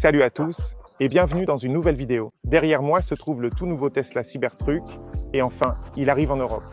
Salut à tous et bienvenue dans une nouvelle vidéo. Derrière moi se trouve le tout nouveau Tesla Cybertruck et enfin, il arrive en Europe.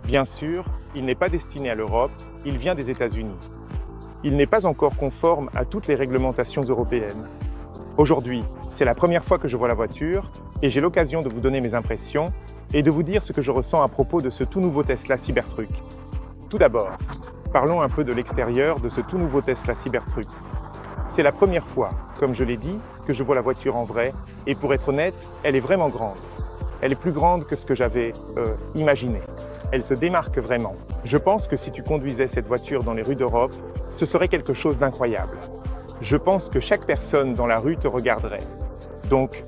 Bien sûr, il n'est pas destiné à l'Europe, il vient des États-Unis. Il n'est pas encore conforme à toutes les réglementations européennes. Aujourd'hui, c'est la première fois que je vois la voiture et j'ai l'occasion de vous donner mes impressions et de vous dire ce que je ressens à propos de ce tout nouveau Tesla Cybertruck. Tout d'abord, parlons un peu de l'extérieur de ce tout nouveau Tesla Cybertruck. C'est la première fois, comme je l'ai dit, que je vois la voiture en vrai et pour être honnête, elle est vraiment grande. Elle est plus grande que ce que j'avais imaginé. Elle se démarque vraiment. Je pense que si tu conduisais cette voiture dans les rues d'Europe, ce serait quelque chose d'incroyable. Je pense que chaque personne dans la rue te regarderait. Donc,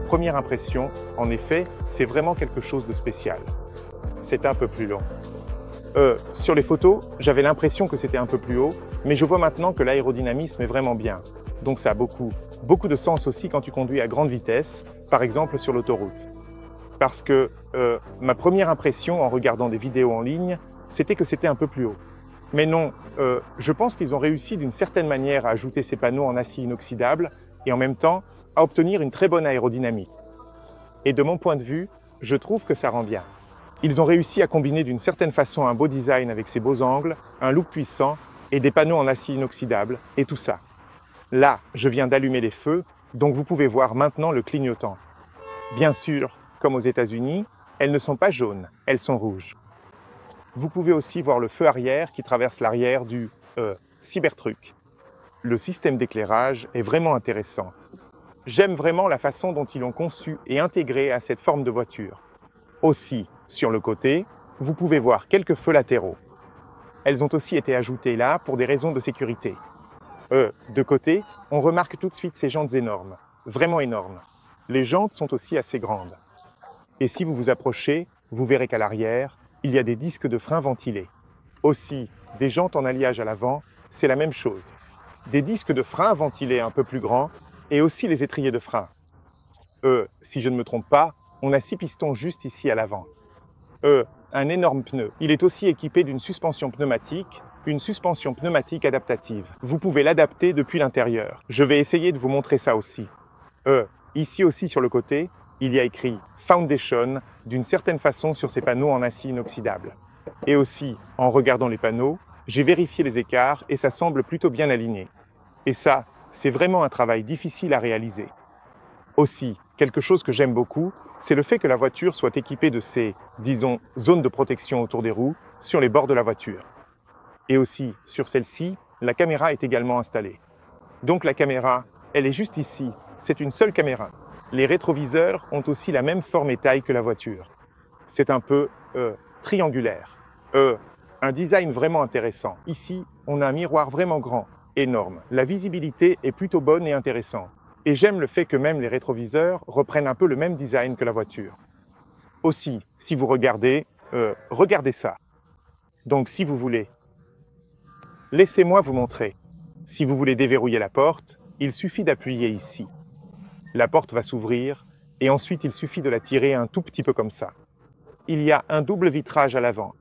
première impression, en effet, c'est vraiment quelque chose de spécial. C'est un peu plus long. Sur les photos, j'avais l'impression que c'était un peu plus haut, mais je vois maintenant que l'aérodynamisme est vraiment bien. Donc ça a beaucoup de sens aussi quand tu conduis à grande vitesse, par exemple sur l'autoroute. Parce que ma première impression en regardant des vidéos en ligne, c'était que c'était un peu plus haut. Mais non, je pense qu'ils ont réussi d'une certaine manière à ajouter ces panneaux en acier inoxydable et en même temps à obtenir une très bonne aérodynamique. Et de mon point de vue, je trouve que ça rend bien. Ils ont réussi à combiner d'une certaine façon un beau design avec ses beaux angles, un look puissant et des panneaux en acier inoxydable et tout ça. Là, je viens d'allumer les feux, donc vous pouvez voir maintenant le clignotant. Bien sûr, comme aux États-Unis, elles ne sont pas jaunes, elles sont rouges. Vous pouvez aussi voir le feu arrière qui traverse l'arrière du Cybertruck. Le système d'éclairage est vraiment intéressant. J'aime vraiment la façon dont ils l'ont conçu et intégré à cette forme de voiture. Aussi, sur le côté, vous pouvez voir quelques feux latéraux. Elles ont aussi été ajoutées là pour des raisons de sécurité. De côté, on remarque tout de suite ces jantes énormes, vraiment énormes. Les jantes sont aussi assez grandes. Et si vous vous approchez, vous verrez qu'à l'arrière, il y a des disques de frein ventilés. Aussi, des jantes en alliage à l'avant, c'est la même chose. Des disques de frein ventilés un peu plus grands et aussi les étriers de frein. Si je ne me trompe pas, on a 6 pistons juste ici à l'avant. Un énorme pneu. Il est aussi équipé d'une suspension pneumatique, une suspension pneumatique adaptative. Vous pouvez l'adapter depuis l'intérieur. Je vais essayer de vous montrer ça aussi. Ici aussi sur le côté, il y a écrit Foundation d'une certaine façon sur ces panneaux en acier inoxydable. Et aussi, en regardant les panneaux, j'ai vérifié les écarts et ça semble plutôt bien aligné. Et ça, c'est vraiment un travail difficile à réaliser. Aussi, quelque chose que j'aime beaucoup, c'est le fait que la voiture soit équipée de ces, disons, zones de protection autour des roues sur les bords de la voiture. Et aussi, sur celle-ci, la caméra est également installée. Donc la caméra, elle est juste ici, c'est une seule caméra. Les rétroviseurs ont aussi la même forme et taille que la voiture. C'est un peu triangulaire. Un design vraiment intéressant. Ici, on a un miroir vraiment grand, énorme. La visibilité est plutôt bonne et intéressante. Et j'aime le fait que même les rétroviseurs reprennent un peu le même design que la voiture. Aussi, si vous regardez, regardez ça. Donc si vous voulez, laissez-moi vous montrer. Si vous voulez déverrouiller la porte, il suffit d'appuyer ici. La porte va s'ouvrir et ensuite il suffit de la tirer un tout petit peu comme ça. Il y a un double vitrage à l'avant.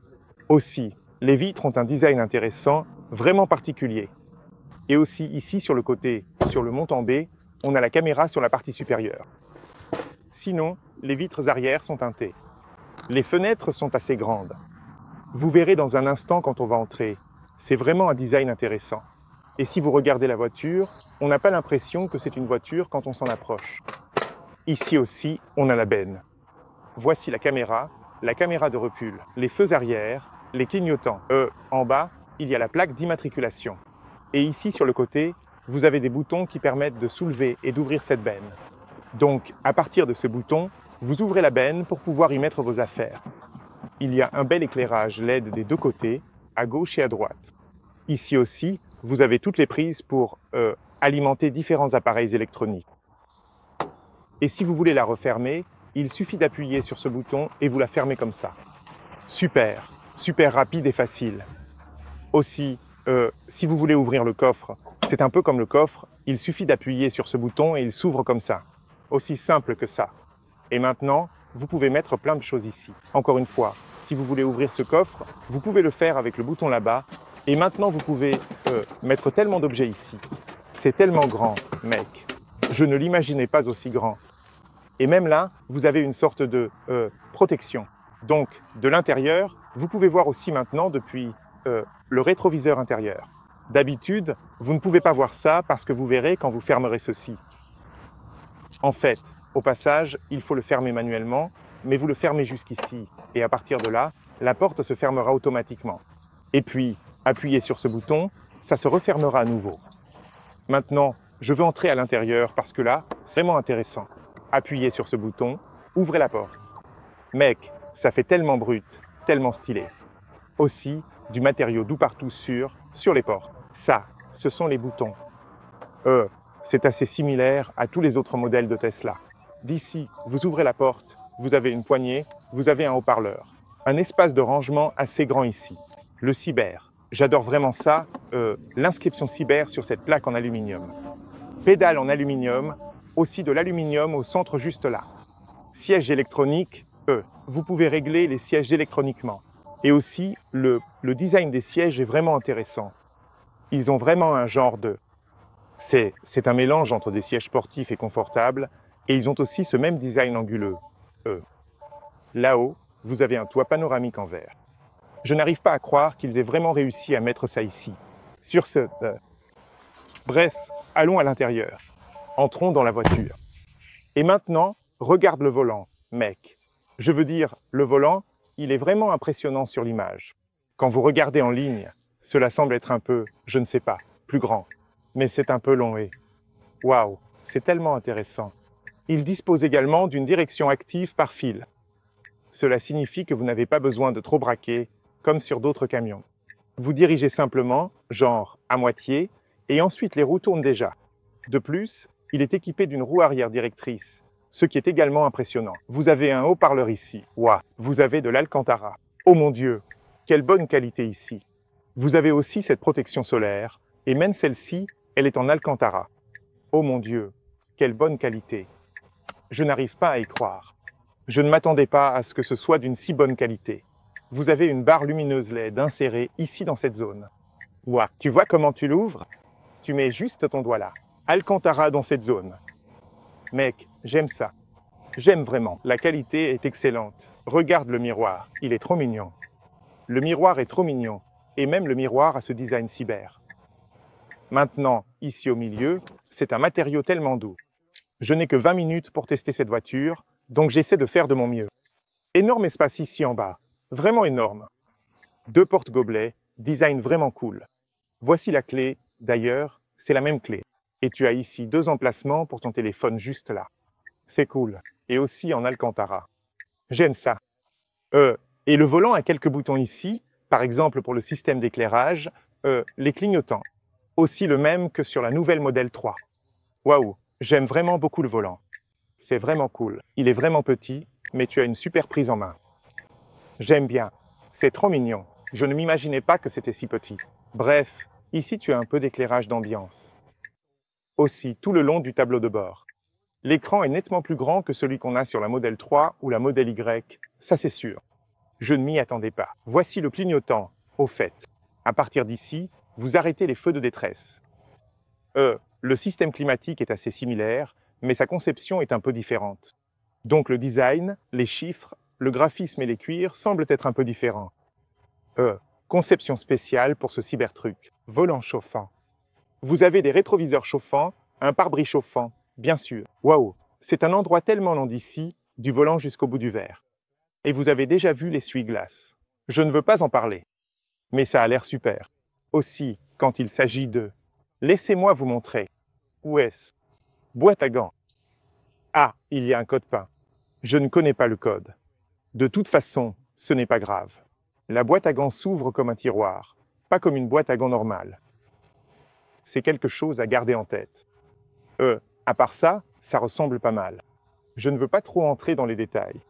Aussi, les vitres ont un design intéressant, vraiment particulier. Et aussi ici sur le côté, sur le montant B, on a la caméra sur la partie supérieure. Sinon, les vitres arrière sont teintées. Les fenêtres sont assez grandes. Vous verrez dans un instant quand on va entrer. C'est vraiment un design intéressant. Et si vous regardez la voiture, on n'a pas l'impression que c'est une voiture quand on s'en approche. Ici aussi, on a la benne. Voici la caméra de recul, les feux arrière, les clignotants. En bas, il y a la plaque d'immatriculation. Et ici, sur le côté, vous avez des boutons qui permettent de soulever et d'ouvrir cette benne. Donc, à partir de ce bouton, vous ouvrez la benne pour pouvoir y mettre vos affaires. Il y a un bel éclairage LED des deux côtés, à gauche et à droite. Ici aussi, vous avez toutes les prises pour alimenter différents appareils électroniques. Et si vous voulez la refermer, il suffit d'appuyer sur ce bouton et vous la fermez comme ça. Super, super rapide et facile. Aussi, si vous voulez ouvrir le coffre, c'est un peu comme le coffre, il suffit d'appuyer sur ce bouton et il s'ouvre comme ça. Aussi simple que ça. Et maintenant, vous pouvez mettre plein de choses ici. Encore une fois, si vous voulez ouvrir ce coffre, vous pouvez le faire avec le bouton là-bas. Et maintenant, vous pouvez mettre tellement d'objets ici. C'est tellement grand, mec. Je ne l'imaginais pas aussi grand. Et même là, vous avez une sorte de protection. Donc, de l'intérieur, vous pouvez voir aussi maintenant depuis le rétroviseur intérieur. D'habitude, vous ne pouvez pas voir ça parce que vous verrez quand vous fermerez ceci. En fait, au passage, il faut le fermer manuellement, mais vous le fermez jusqu'ici. Et à partir de là, la porte se fermera automatiquement. Et puis, appuyez sur ce bouton, ça se refermera à nouveau. Maintenant, je veux entrer à l'intérieur parce que là, c'est vraiment intéressant. Appuyez sur ce bouton, ouvrez la porte. Mec, ça fait tellement brut, tellement stylé. Aussi, du matériau doux partout sur les portes. Ça, ce sont les boutons. C'est assez similaire à tous les autres modèles de Tesla. D'ici, vous ouvrez la porte, vous avez une poignée, vous avez un haut-parleur. Un espace de rangement assez grand ici. Le cyber. J'adore vraiment ça, l'inscription cyber sur cette plaque en aluminium. Pédale en aluminium, aussi de l'aluminium au centre juste là. Siège électronique, vous pouvez régler les sièges électroniquement. Et aussi, le design des sièges est vraiment intéressant. Ils ont vraiment un genre de... C'est un mélange entre des sièges sportifs et confortables, et ils ont aussi ce même design anguleux. Là-haut, vous avez un toit panoramique en verre. Je n'arrive pas à croire qu'ils aient vraiment réussi à mettre ça ici. Sur ce... Bref, allons à l'intérieur. Entrons dans la voiture. Et maintenant, regarde le volant, mec. Je veux dire, le volant, il est vraiment impressionnant sur l'image. Quand vous regardez en ligne, cela semble être un peu, je ne sais pas, plus grand. Mais c'est un peu long et... Waouh, c'est tellement intéressant. Il dispose également d'une direction active par fil. Cela signifie que vous n'avez pas besoin de trop braquer, comme sur d'autres camions. Vous dirigez simplement, genre à moitié, et ensuite les roues tournent déjà. De plus, il est équipé d'une roue arrière directrice, ce qui est également impressionnant. Vous avez un haut-parleur ici. Waouh, vous avez de l'Alcantara. Oh mon Dieu, quelle bonne qualité ici. Vous avez aussi cette protection solaire, et même celle-ci, elle est en Alcantara. Oh mon Dieu, quelle bonne qualité. Je n'arrive pas à y croire. Je ne m'attendais pas à ce que ce soit d'une si bonne qualité. Vous avez une barre lumineuse LED insérée ici dans cette zone. Waouh, tu vois comment tu l'ouvres? Tu mets juste ton doigt là. Alcantara dans cette zone. Mec, j'aime ça. J'aime vraiment. La qualité est excellente. Regarde le miroir, il est trop mignon. Le miroir est trop mignon. Et même le miroir a ce design cyber. Maintenant, ici au milieu, c'est un matériau tellement doux. Je n'ai que 20 minutes pour tester cette voiture, donc j'essaie de faire de mon mieux. Énorme espace ici en bas. Vraiment énorme. 2 portes-gobelets, design vraiment cool. Voici la clé. D'ailleurs, c'est la même clé. Et tu as ici 2 emplacements pour ton téléphone juste là. C'est cool. Et aussi en Alcantara. J'aime ça. Et le volant a quelques boutons ici, par exemple pour le système d'éclairage, les clignotants. Aussi le même que sur la nouvelle modèle 3. Waouh, j'aime vraiment beaucoup le volant. C'est vraiment cool. Il est vraiment petit, mais tu as une super prise en main. J'aime bien. C'est trop mignon. Je ne m'imaginais pas que c'était si petit. Bref, ici tu as un peu d'éclairage d'ambiance. Aussi, tout le long du tableau de bord. L'écran est nettement plus grand que celui qu'on a sur la modèle 3 ou la modèle Y, ça c'est sûr. Je ne m'y attendais pas. Voici le clignotant, au fait. À partir d'ici, vous arrêtez les feux de détresse. Le système climatique est assez similaire, mais sa conception est un peu différente. Donc le design, les chiffres, le graphisme et les cuirs semblent être un peu différents. Conception spéciale pour ce cybertruc. Volant chauffant. Vous avez des rétroviseurs chauffants, un pare-brise chauffant, bien sûr. Waouh, c'est un endroit tellement long d'ici, du volant jusqu'au bout du verre. Et vous avez déjà vu l'essuie-glace. Je ne veux pas en parler, mais ça a l'air super. Aussi, quand il s'agit de... Laissez-moi vous montrer. Où est-ce? Boîte à gants. Ah, il y a un code PIN. Je ne connais pas le code. De toute façon, ce n'est pas grave. La boîte à gants s'ouvre comme un tiroir, pas comme une boîte à gants normale. C'est quelque chose à garder en tête. À part ça, ça ressemble pas mal. Je ne veux pas trop entrer dans les détails.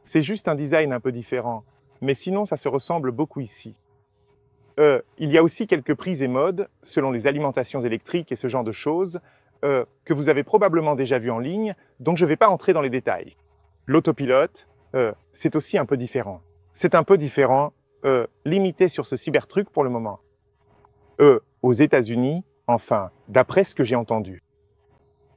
C'est juste un design un peu différent, mais sinon ça se ressemble beaucoup ici. Il y a aussi quelques prises et modes, selon les alimentations électriques et ce genre de choses, que vous avez probablement déjà vu en ligne, donc je ne vais pas entrer dans les détails. L'autopilote, c'est aussi un peu différent. C'est un peu différent, limité sur ce cybertruc pour le moment. Aux États-Unis, enfin, d'après ce que j'ai entendu.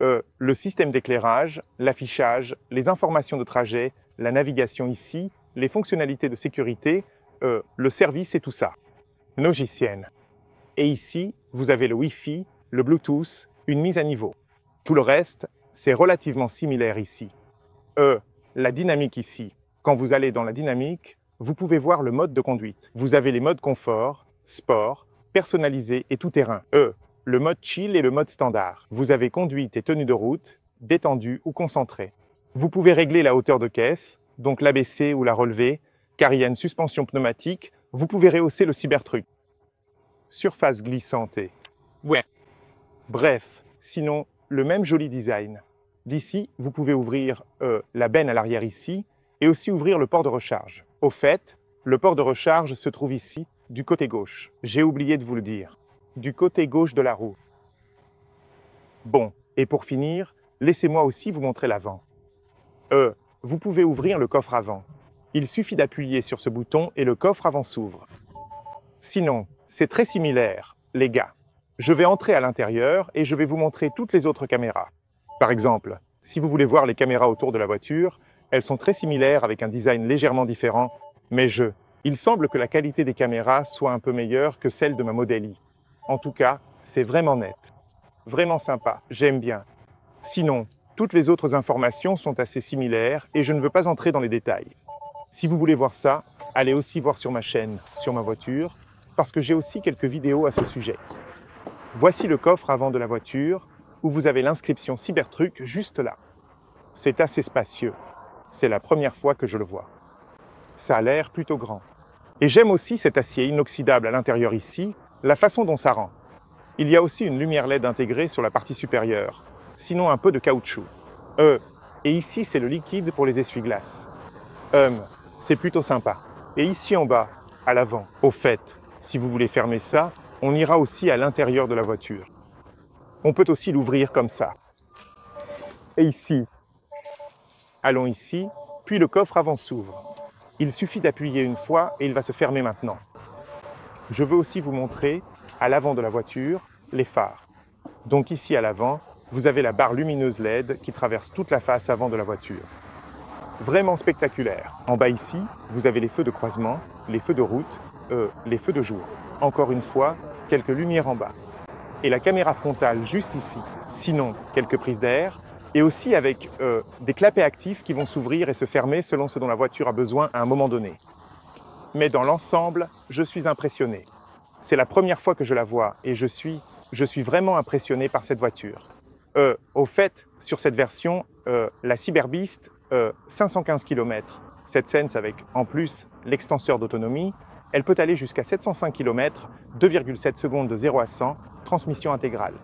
le système d'éclairage, l'affichage, les informations de trajet, la navigation ici, les fonctionnalités de sécurité, le service et tout ça. Logiciel. Et ici, vous avez le Wi-Fi, le Bluetooth, une mise à niveau. Tout le reste, c'est relativement similaire ici. La dynamique ici. Quand vous allez dans la dynamique, vous pouvez voir le mode de conduite. Vous avez les modes confort, sport, personnalisé et tout-terrain. Le mode chill et le mode standard. Vous avez conduite et tenue de route, détendue ou concentrée. Vous pouvez régler la hauteur de caisse, donc l'abaisser ou la relever, car il y a une suspension pneumatique. Vous pouvez rehausser le Cybertruck. Surface glissante et... Ouais. Bref, sinon, le même joli design. D'ici, vous pouvez ouvrir la benne à l'arrière ici, et aussi ouvrir le port de recharge. Au fait, le port de recharge se trouve ici, du côté gauche. J'ai oublié de vous le dire. Du côté gauche de la roue. Bon, et pour finir, laissez-moi aussi vous montrer l'avant. Vous pouvez ouvrir le coffre avant. Il suffit d'appuyer sur ce bouton et le coffre avant s'ouvre. Sinon, c'est très similaire, les gars. Je vais entrer à l'intérieur et je vais vous montrer toutes les autres caméras. Par exemple, si vous voulez voir les caméras autour de la voiture, elles sont très similaires avec un design légèrement différent, mais il semble que la qualité des caméras soit un peu meilleure que celle de ma Model I. En tout cas, c'est vraiment net. Vraiment sympa, j'aime bien. Sinon, toutes les autres informations sont assez similaires et je ne veux pas entrer dans les détails. Si vous voulez voir ça, allez aussi voir sur ma chaîne, sur ma voiture, parce que j'ai aussi quelques vidéos à ce sujet. Voici le coffre avant de la voiture, où vous avez l'inscription Cybertruck juste là. C'est assez spacieux. C'est la première fois que je le vois. Ça a l'air plutôt grand. Et j'aime aussi cet acier inoxydable à l'intérieur ici, la façon dont ça rend. Il y a aussi une lumière LED intégrée sur la partie supérieure, sinon un peu de caoutchouc. Et ici c'est le liquide pour les essuie-glaces. C'est plutôt sympa. Et ici en bas, à l'avant, au fait, si vous voulez fermer ça, on ira aussi à l'intérieur de la voiture. On peut aussi l'ouvrir comme ça. Et ici, allons ici, puis le coffre avant s'ouvre. Il suffit d'appuyer une fois et il va se fermer maintenant. Je veux aussi vous montrer, à l'avant de la voiture, les phares. Donc ici à l'avant, vous avez la barre lumineuse LED qui traverse toute la face avant de la voiture. Vraiment spectaculaire. En bas ici, vous avez les feux de croisement, les feux de route, les feux de jour. Encore une fois, quelques lumières en bas. Et la caméra frontale juste ici. Sinon, quelques prises d'air, et aussi avec des clapets actifs qui vont s'ouvrir et se fermer selon ce dont la voiture a besoin à un moment donné. Mais dans l'ensemble, je suis impressionné. C'est la première fois que je la vois et je suis vraiment impressionné par cette voiture. Au fait, sur cette version, la Cyberbeast, 515 km. Cette Sense avec, en plus, l'extenseur d'autonomie, elle peut aller jusqu'à 705 km, 2,7 secondes de 0 à 100, transmission intégrale.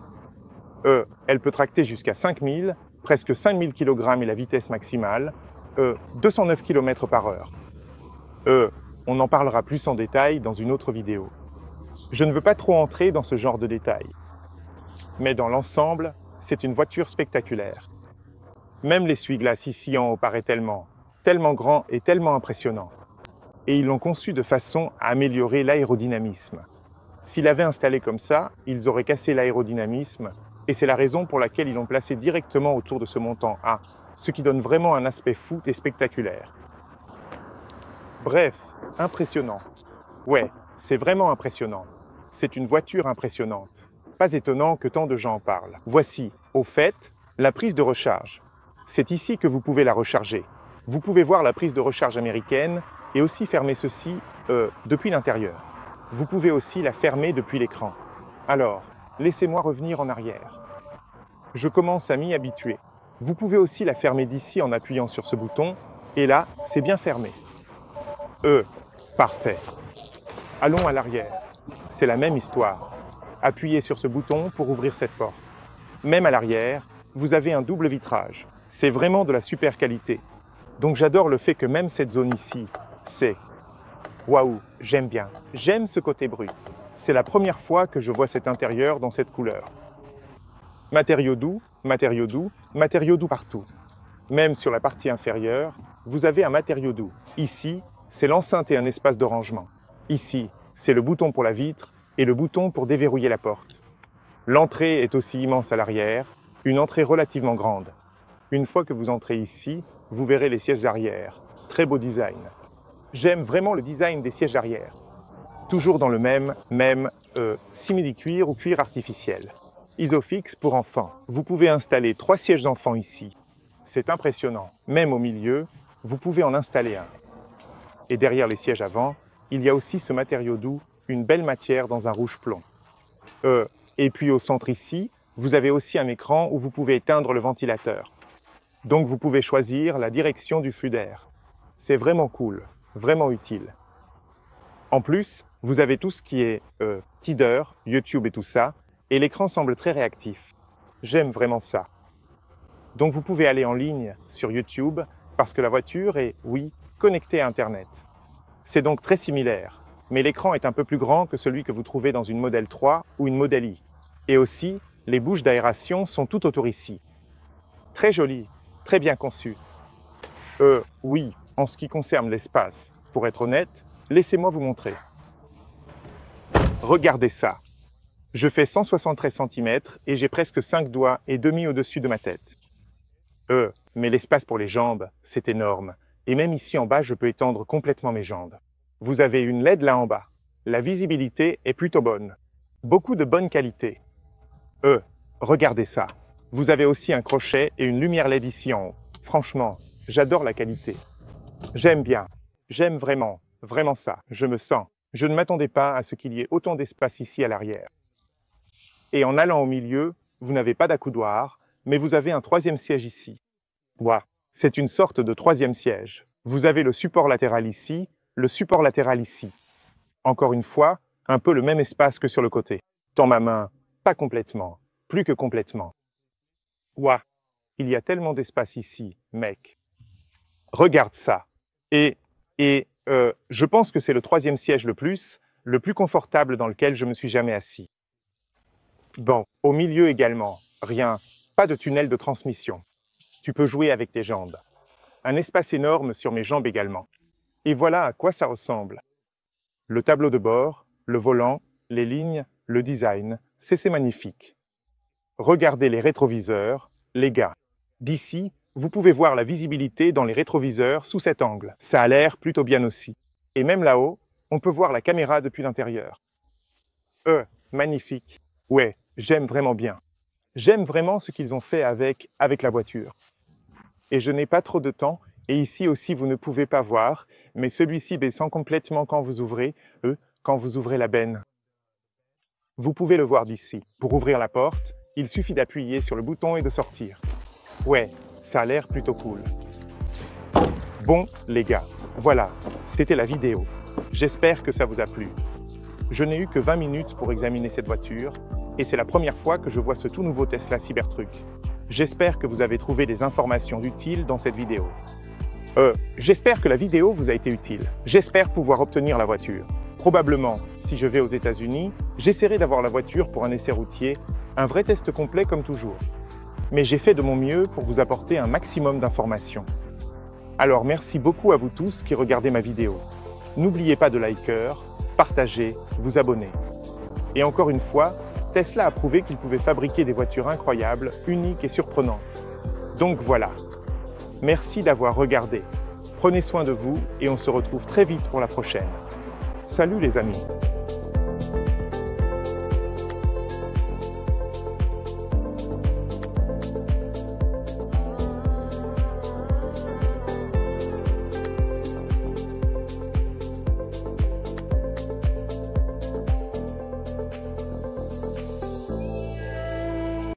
Elle peut tracter jusqu'à 5000, presque 5000 kg et la vitesse maximale, 209 km par heure. On en parlera plus en détail dans une autre vidéo. Je ne veux pas trop entrer dans ce genre de détails. Mais dans l'ensemble, c'est une voiture spectaculaire. Même l'essuie-glace ici en haut paraît tellement grand et tellement impressionnant. Et ils l'ont conçu de façon à améliorer l'aérodynamisme. S'ils l'avaient installé comme ça, ils auraient cassé l'aérodynamisme, et c'est la raison pour laquelle ils l'ont placé directement autour de ce montant A, ce qui donne vraiment un aspect foot et spectaculaire. Bref, impressionnant. Ouais, c'est vraiment impressionnant. C'est une voiture impressionnante. Pas étonnant que tant de gens en parlent. Voici, au fait, la prise de recharge. C'est ici que vous pouvez la recharger. Vous pouvez voir la prise de recharge américaine et aussi fermer ceci depuis l'intérieur. Vous pouvez aussi la fermer depuis l'écran. Alors, laissez-moi revenir en arrière. Je commence à m'y habituer. Vous pouvez aussi la fermer d'ici en appuyant sur ce bouton, et là, c'est bien fermé. Parfait. Allons à l'arrière. C'est la même histoire. Appuyez sur ce bouton pour ouvrir cette porte. Même à l'arrière, vous avez un double vitrage. C'est vraiment de la super qualité. Donc j'adore le fait que même cette zone ici, c'est... Waouh, j'aime bien. J'aime ce côté brut. C'est la première fois que je vois cet intérieur dans cette couleur. Matériaux doux, matériaux doux, matériaux doux partout. Même sur la partie inférieure, vous avez un matériau doux. Ici, c'est l'enceinte et un espace de rangement. Ici, c'est le bouton pour la vitre et le bouton pour déverrouiller la porte. L'entrée est aussi immense à l'arrière, Une entrée relativement grande. Une fois que vous entrez ici, vous verrez les sièges arrière. Très beau design. J'aime vraiment le design des sièges arrière. Toujours dans le même simili-cuir ou cuir artificiel. Isofix pour enfants. Vous pouvez installer 3 sièges d'enfants ici. C'est impressionnant. Même au milieu, vous pouvez en installer un. Et derrière les sièges avant, il y a aussi ce matériau doux, une belle matière dans un rouge plomb. Et puis au centre ici, vous avez aussi un écran où vous pouvez éteindre le ventilateur. Donc vous pouvez choisir la direction du flux d'air. C'est vraiment cool, vraiment utile. En plus, vous avez tout ce qui est Tidder, YouTube et tout ça, et l'écran semble très réactif. J'aime vraiment ça. Donc vous pouvez aller en ligne sur YouTube parce que la voiture est, oui, connectée à Internet. C'est donc très similaire, mais l'écran est un peu plus grand que celui que vous trouvez dans une Model 3 ou une Model I. Et aussi, les bouches d'aération sont tout autour ici. Très joli, très bien conçu. Oui, en ce qui concerne l'espace, pour être honnête, laissez-moi vous montrer. Regardez ça. Je fais 173 cm et j'ai presque 5 doigts et demi au-dessus de ma tête. Mais l'espace pour les jambes, c'est énorme. Et même ici en bas, je peux étendre complètement mes jambes. Vous avez une LED là en bas. La visibilité est plutôt bonne. Beaucoup de bonne qualité. Regardez ça. Vous avez aussi un crochet et une lumière LED ici en haut. Franchement, j'adore la qualité. J'aime bien. J'aime vraiment, vraiment ça. Je me sens. Je ne m'attendais pas à ce qu'il y ait autant d'espace ici à l'arrière. Et en allant au milieu, vous n'avez pas d'accoudoir, mais vous avez un 3e siège ici. Ouah, c'est une sorte de 3e siège. Vous avez le support latéral ici, le support latéral ici. Encore une fois, un peu le même espace que sur le côté. Dans ma main, pas complètement, plus que complètement. Ouah, il y a tellement d'espace ici, mec. Regarde ça. Et je pense que c'est le 3e siège le plus confortable dans lequel je me suis jamais assis. Bon, au milieu également, rien, pas de tunnel de transmission. Tu peux jouer avec tes jambes. Un espace énorme sur mes jambes également. Et voilà à quoi ça ressemble. Le tableau de bord, le volant, les lignes, le design, c'est magnifique. Regardez les rétroviseurs, les gars. D'ici, vous pouvez voir la visibilité dans les rétroviseurs sous cet angle. Ça a l'air plutôt bien aussi. Et même là-haut, on peut voir la caméra depuis l'intérieur. Magnifique. Ouais, j'aime vraiment bien. J'aime vraiment ce qu'ils ont fait avec la voiture. Et je n'ai pas trop de temps, et ici aussi vous ne pouvez pas voir, mais celui-ci descend complètement quand vous ouvrez la benne. Vous pouvez le voir d'ici. Pour ouvrir la porte, il suffit d'appuyer sur le bouton et de sortir. Ouais, ça a l'air plutôt cool. Bon, les gars, voilà, c'était la vidéo. J'espère que ça vous a plu. Je n'ai eu que 20 minutes pour examiner cette voiture, et c'est la première fois que je vois ce tout nouveau Tesla Cybertruck. J'espère que vous avez trouvé des informations utiles dans cette vidéo. J'espère que la vidéo vous a été utile. J'espère pouvoir obtenir la voiture. Probablement, si je vais aux États-Unis, j'essaierai d'avoir la voiture pour un essai routier, un vrai test complet comme toujours. Mais j'ai fait de mon mieux pour vous apporter un maximum d'informations. Alors merci beaucoup à vous tous qui regardez ma vidéo. N'oubliez pas de liker, partager, vous abonner. Et encore une fois, Tesla a prouvé qu'il pouvait fabriquer des voitures incroyables, uniques et surprenantes. Donc voilà. Merci d'avoir regardé. Prenez soin de vous et on se retrouve très vite pour la prochaine. Salut les amis!